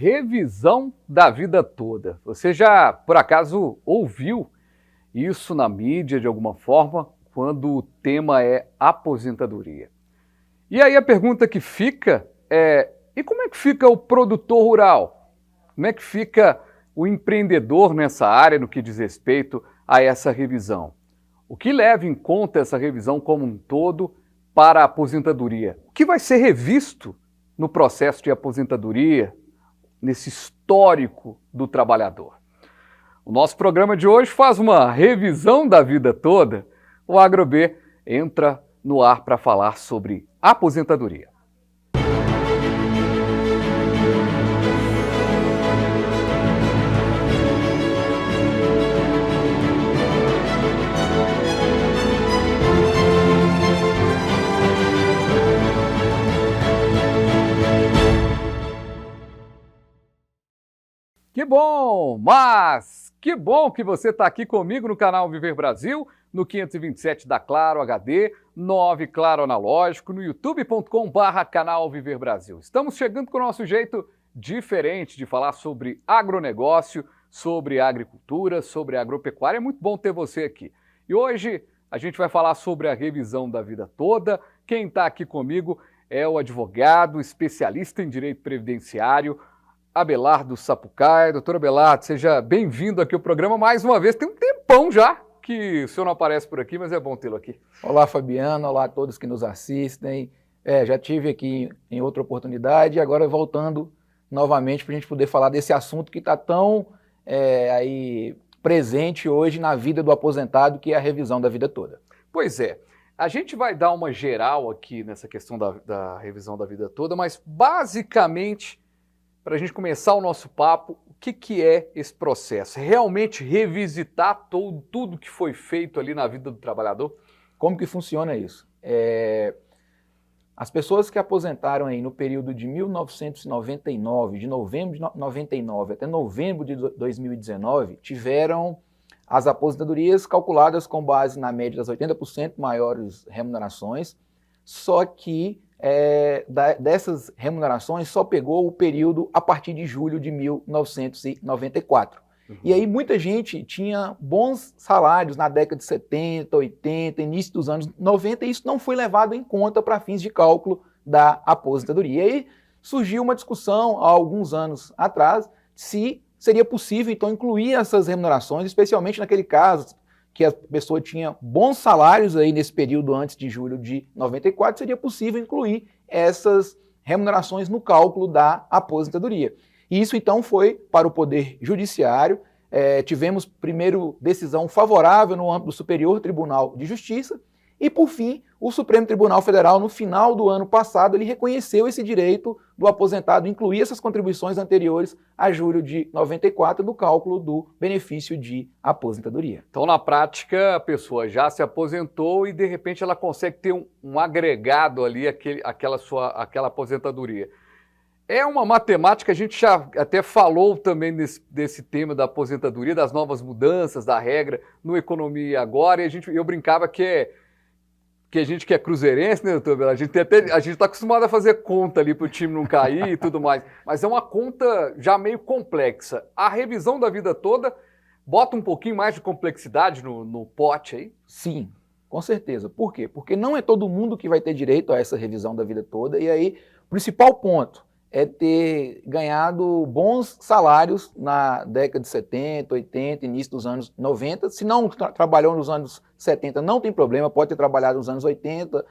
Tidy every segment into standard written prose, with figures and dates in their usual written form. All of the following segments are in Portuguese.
Revisão da vida toda. Você já, por acaso, ouviu isso na mídia de alguma forma, quando o tema é aposentadoria? E aí a pergunta que fica é: e como é que fica o produtor rural? Como é que fica o empreendedor nessa área no que diz respeito a essa revisão? O que leva em conta essa revisão como um todo para a aposentadoria? O que vai ser revisto no processo de aposentadoria, nesse histórico do trabalhador? O nosso programa de hoje faz uma revisão da vida toda. O AgroB entra no ar para falar sobre aposentadoria. Que bom, mas que bom que você está aqui comigo no canal Viver Brasil, no 527 da Claro HD, 9 Claro Analógico, no youtube.com/canal Viver Brasil. Estamos chegando com o nosso jeito diferente de falar sobre agronegócio, sobre agricultura, sobre agropecuária. É muito bom ter você aqui. E hoje a gente vai falar sobre a revisão da vida toda. Quem está aqui comigo é o advogado, especialista em direito previdenciário, Abelardo Sapucaí. Doutor Abelardo, seja bem-vindo aqui ao programa mais uma vez. Tem um tempão já que o senhor não aparece por aqui, mas é bom tê-lo aqui. Olá, Fabiano. Olá a todos que nos assistem. Já tive aqui em outra oportunidade e agora voltando novamente para a gente poder falar desse assunto que está tão aí presente hoje na vida do aposentado, que é a revisão da vida toda. Pois é. A gente vai dar uma geral aqui nessa questão da revisão da vida toda, mas basicamente, para a gente começar o nosso papo, o que é esse processo? Realmente revisitar tudo que foi feito ali na vida do trabalhador? Como que funciona isso? As pessoas que aposentaram aí no período de 1999, de novembro de 99 até novembro de 2019, tiveram as aposentadorias calculadas com base na média das 80% maiores remunerações, só que dessas remunerações só pegou o período a partir de julho de 1994. E aí muita gente tinha bons salários na década de 70, 80, início dos anos 90, e isso não foi levado em conta para fins de cálculo da aposentadoria. E aí surgiu uma discussão há alguns anos atrás se seria possível então incluir essas remunerações, especialmente naquele caso que a pessoa tinha bons salários aí nesse período antes de julho de 94, seria possível incluir essas remunerações no cálculo da aposentadoria. E isso então foi para o Poder Judiciário. Tivemos primeiro decisão favorável no âmbito do Superior Tribunal de Justiça e, por fim, o Supremo Tribunal Federal, no final do ano passado, ele reconheceu esse direito do aposentado incluir essas contribuições anteriores a julho de 94 no cálculo do benefício de aposentadoria. Então, na prática, a pessoa já se aposentou e, de repente, ela consegue ter um agregado ali, aquela aposentadoria. É uma matemática, a gente já até falou também desse tema da aposentadoria, das novas mudanças, da regra no Economia Agora, e eu brincava que a gente que é cruzeirense, né, doutor Bela? A gente está acostumado a fazer conta ali para o time não cair e tudo mais, mas é uma conta já meio complexa. A revisão da vida toda bota um pouquinho mais de complexidade no pote aí? Sim, com certeza. Por quê? Porque não é todo mundo que vai ter direito a essa revisão da vida toda, e aí o principal ponto é ter ganhado bons salários na década de 70, 80, início dos anos 90. Se não trabalhou nos anos 70, não tem problema, pode ter trabalhado nos anos 80,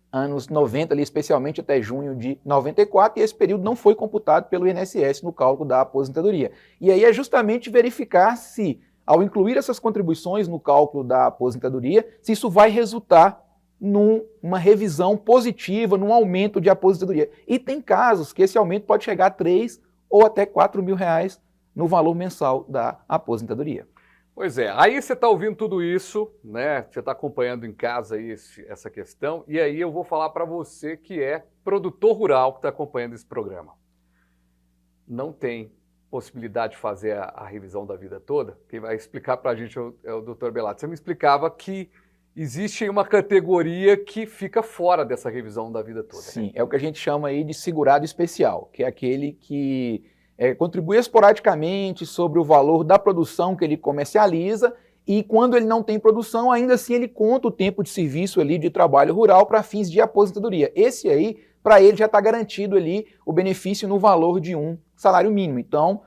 anos 90, ali, especialmente até junho de 94, e esse período não foi computado pelo INSS no cálculo da aposentadoria. E aí é justamente verificar se, ao incluir essas contribuições no cálculo da aposentadoria, se isso vai resultar numa revisão positiva, num aumento de aposentadoria. E tem casos que esse aumento pode chegar a 3 ou até 4 mil reais no valor mensal da aposentadoria. Pois é, aí você está ouvindo tudo isso, né? Você está acompanhando em casa aí essa questão, e aí eu vou falar para você que é produtor rural que está acompanhando esse programa. Não tem possibilidade de fazer a revisão da vida toda? Quem vai explicar para a gente é o doutor Abelardo. Você me explicava que existe uma categoria que fica fora dessa revisão da vida toda. Sim, é o que a gente chama aí de segurado especial, que é aquele que contribui esporadicamente sobre o valor da produção que ele comercializa, e quando ele não tem produção, ainda assim ele conta o tempo de serviço ali de trabalho rural para fins de aposentadoria. Esse aí, para ele já está garantido ali o benefício no valor de um salário mínimo. Então,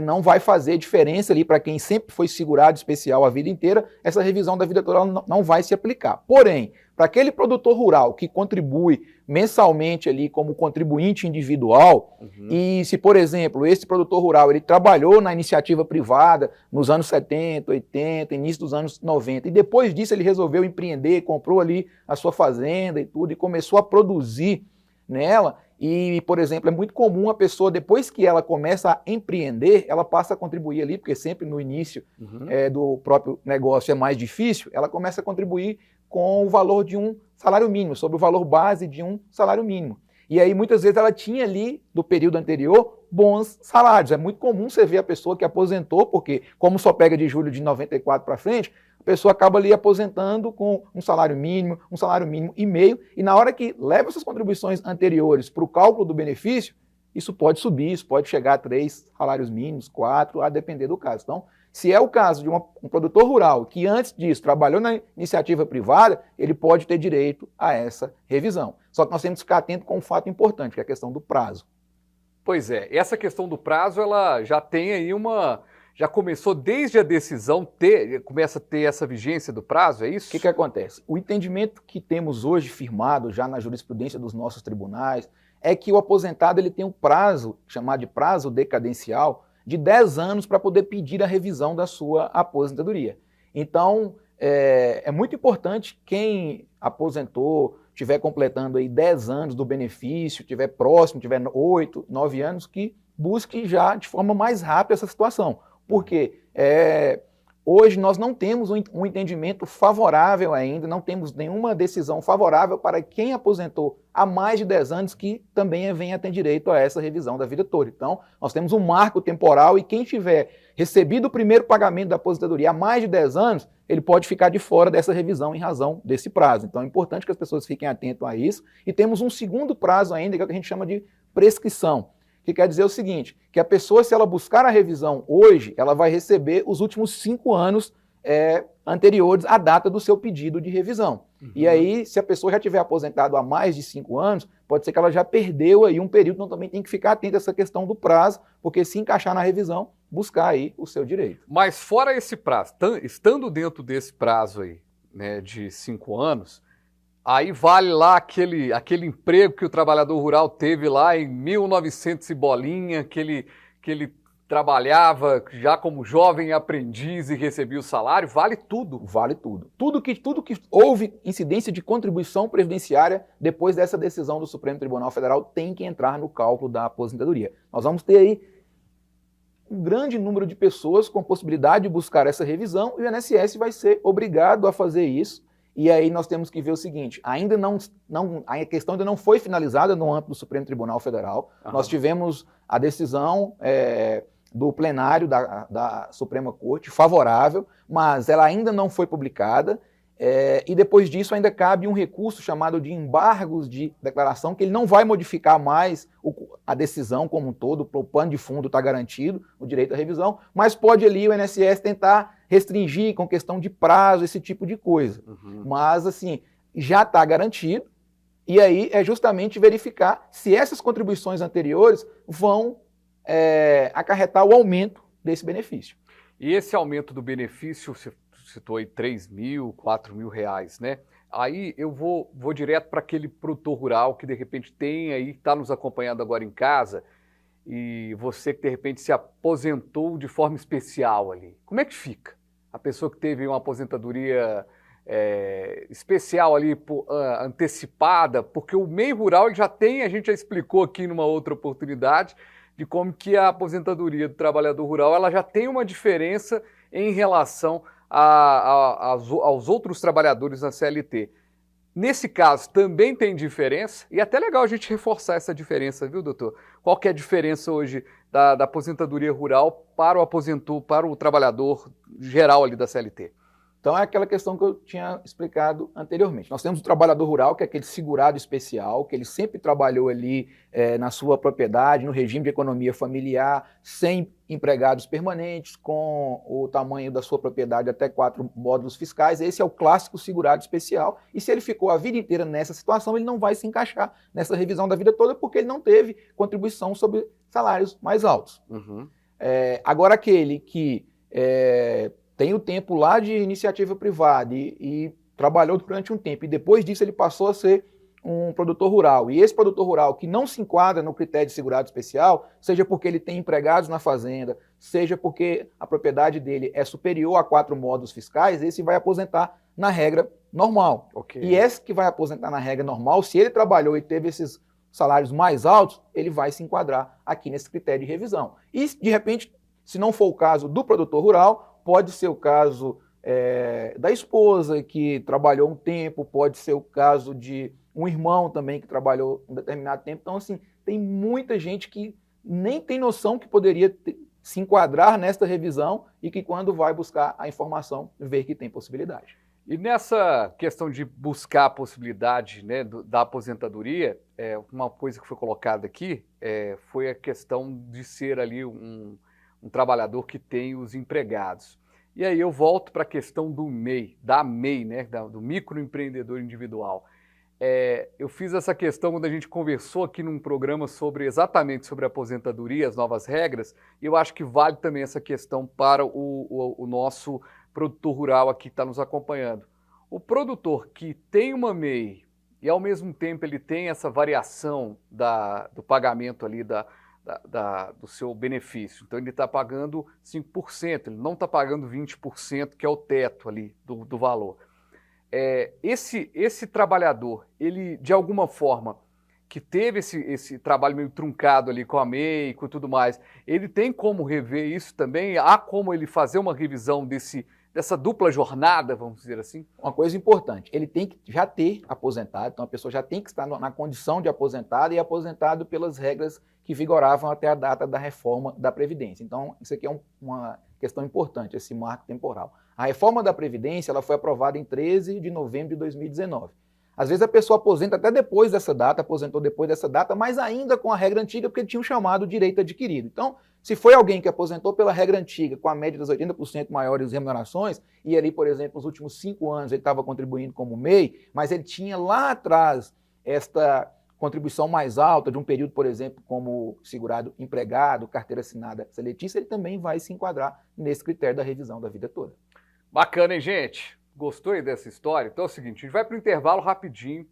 não vai fazer diferença ali para quem sempre foi segurado especial a vida inteira, essa revisão da vida toda não vai se aplicar. Porém, para aquele produtor rural que contribui mensalmente ali como contribuinte individual, e se, por exemplo, esse produtor rural ele trabalhou na iniciativa privada nos anos 70, 80, início dos anos 90, e depois disso ele resolveu empreender, comprou ali a sua fazenda e tudo, e começou a produzir nela. E, por exemplo, é muito comum a pessoa, depois que ela começa a empreender, ela passa a contribuir ali, porque sempre no início do próprio negócio é mais difícil, ela começa a contribuir com o valor de um salário mínimo, sobre o valor base de um salário mínimo. E aí, muitas vezes, ela tinha ali, do período anterior, bons salários. É muito comum você ver a pessoa que aposentou, porque como só pega de julho de 94 para frente, a pessoa acaba ali aposentando com um salário mínimo e meio, e na hora que leva essas contribuições anteriores para o cálculo do benefício, isso pode subir, isso pode chegar a 3 salários mínimos, 4, a depender do caso. Então, se é o caso de um produtor rural que antes disso trabalhou na iniciativa privada, ele pode ter direito a essa revisão. Só que nós temos que ficar atento com um fato importante, que é a questão do prazo. Pois é, essa questão do prazo, ela já tem aí já começou desde a decisão, começa a ter essa vigência do prazo, é isso? O que acontece? O entendimento que temos hoje firmado já na jurisprudência dos nossos tribunais é que o aposentado ele tem um prazo, chamado de prazo decadencial, de 10 anos para poder pedir a revisão da sua aposentadoria. Então, é muito importante quem aposentou, estiver completando aí 10 anos do benefício, estiver próximo, tiver 8, 9 anos, que busque já de forma mais rápida essa situação. Porque hoje nós não temos um entendimento favorável ainda, não temos nenhuma decisão favorável para quem aposentou há mais de 10 anos que também venha a ter direito a essa revisão da vida toda. Então, nós temos um marco temporal e quem tiver recebido o primeiro pagamento da aposentadoria há mais de 10 anos, ele pode ficar de fora dessa revisão em razão desse prazo. Então, é importante que as pessoas fiquem atentas a isso. E temos um segundo prazo ainda, que é o que a gente chama de prescrição, que quer dizer o seguinte, que a pessoa, se ela buscar a revisão hoje, ela vai receber os últimos 5 anos anteriores à data do seu pedido de revisão. E aí, se a pessoa já tiver aposentado há mais de 5 anos, pode ser que ela já perdeu aí um período, então também tem que ficar atento a essa questão do prazo, porque se encaixar na revisão, buscar aí o seu direito. Mas fora esse prazo, estando dentro desse prazo aí, né, de 5 anos, aí vale lá aquele emprego que o trabalhador rural teve lá em 1900 e bolinha, que ele trabalhava já como jovem aprendiz e recebia o salário, vale tudo? Vale tudo. Tudo que houve incidência de contribuição previdenciária depois dessa decisão do Supremo Tribunal Federal tem que entrar no cálculo da aposentadoria. Nós vamos ter aí um grande número de pessoas com possibilidade de buscar essa revisão e o INSS vai ser obrigado a fazer isso. E aí nós temos que ver o seguinte, a questão ainda não foi finalizada no âmbito do Supremo Tribunal Federal. Nós tivemos a decisão do plenário da Suprema Corte favorável, mas ela ainda não foi publicada. E depois disso ainda cabe um recurso chamado de embargos de declaração, que ele não vai modificar mais a decisão como um todo, o pano de fundo está garantido, o direito à revisão, mas pode ali o INSS tentar restringir com questão de prazo, esse tipo de coisa. Mas assim, já está garantido, e aí é justamente verificar se essas contribuições anteriores vão acarretar o aumento desse benefício. E esse aumento do benefício, você citou aí 3 mil, 4 mil reais, né? Aí eu vou direto para aquele produtor rural que de repente tem aí, está nos acompanhando agora em casa, e você que de repente se aposentou de forma especial ali. Como é que fica? A pessoa que teve uma aposentadoria especial ali, antecipada, porque o meio rural ele já tem, a gente já explicou aqui numa outra oportunidade, de como que a aposentadoria do trabalhador rural ela já tem uma diferença em relação aos outros trabalhadores da CLT. Nesse caso, também tem diferença, e é até legal a gente reforçar essa diferença, viu, doutor? Qual que é a diferença hoje da aposentadoria rural para o trabalhador geral ali da CLT? Então é aquela questão que eu tinha explicado anteriormente. Nós temos o trabalhador rural, que é aquele segurado especial, que ele sempre trabalhou ali na sua propriedade, no regime de economia familiar, sem empregados permanentes, com o tamanho da sua propriedade até 4 módulos fiscais. Esse é o clássico segurado especial. E se ele ficou a vida inteira nessa situação, ele não vai se encaixar nessa revisão da vida toda, porque ele não teve contribuição sobre salários mais altos. Uhum. Agora, aquele que tem o tempo lá de iniciativa privada e trabalhou durante um tempo, e depois disso ele passou a ser um produtor rural, e esse produtor rural que não se enquadra no critério de segurado especial, seja porque ele tem empregados na fazenda, seja porque a propriedade dele é superior a 4 módulos fiscais, esse vai aposentar na regra normal. Okay. E esse que vai aposentar na regra normal, se ele trabalhou e teve esses salários mais altos, ele vai se enquadrar aqui nesse critério de revisão. E, de repente, se não for o caso do produtor rural, pode ser o caso da esposa que trabalhou um tempo, pode ser o caso de um irmão também que trabalhou um determinado tempo. Então, assim, tem muita gente que nem tem noção que poderia se enquadrar nesta revisão e que quando vai buscar a informação, vê que tem possibilidade. E nessa questão de buscar a possibilidade, né, da aposentadoria, uma coisa que foi colocada aqui foi a questão de ser ali um trabalhador que tem os empregados. E aí eu volto para a questão do MEI, da MEI, né, do microempreendedor individual. Eu fiz essa questão quando a gente conversou aqui num programa exatamente sobre a aposentadoria, as novas regras, e eu acho que vale também essa questão para o nosso produtor rural aqui que está nos acompanhando. O produtor que tem uma MEI e ao mesmo tempo ele tem essa variação do pagamento ali do seu benefício, então ele está pagando 5%, ele não está pagando 20%, que é o teto ali do valor. Esse trabalhador, ele de alguma forma, que teve esse trabalho meio truncado ali com a MEI, com tudo mais, ele tem como rever isso também? Há como ele fazer uma revisão dessa dupla jornada, vamos dizer assim? Uma coisa importante, ele tem que já ter aposentado, então a pessoa já tem que estar na condição de aposentado e aposentado pelas regras que vigoravam até a data da reforma da Previdência. Então, isso aqui é uma questão importante, esse marco temporal. A reforma da Previdência ela foi aprovada em 13 de novembro de 2019. Às vezes a pessoa aposenta até depois dessa data, aposentou depois dessa data, mas ainda com a regra antiga, porque tinha um chamado direito adquirido. Então, se foi alguém que aposentou pela regra antiga, com a média das 80% maiores remunerações, e ali, por exemplo, nos últimos 5 anos ele estava contribuindo como MEI, mas ele tinha lá atrás esta contribuição mais alta de um período, por exemplo, como segurado empregado, carteira assinada seletícia, ele também vai se enquadrar nesse critério da revisão da vida toda. Bacana, hein, gente? Gostou aí dessa história? Então é o seguinte, a gente vai para o intervalo rapidinho.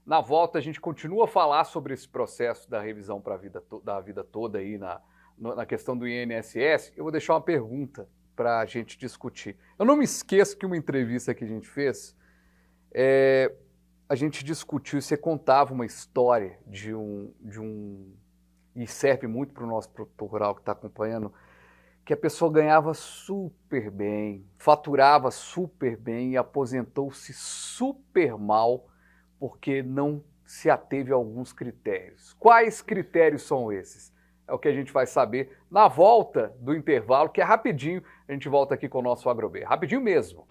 Na volta a gente continua a falar sobre esse processo da revisão para da vida toda aí na questão do INSS. Eu vou deixar uma pergunta para a gente discutir. Eu não me esqueço que uma entrevista que a gente fez, a gente discutiu, você contava uma história e serve muito para o nosso produtor rural que está acompanhando, que a pessoa ganhava super bem, faturava super bem e aposentou-se super mal porque não se ateve a alguns critérios. Quais critérios são esses? É o que a gente vai saber na volta do intervalo, que é rapidinho. A gente volta aqui com o nosso AgroB. Rapidinho mesmo.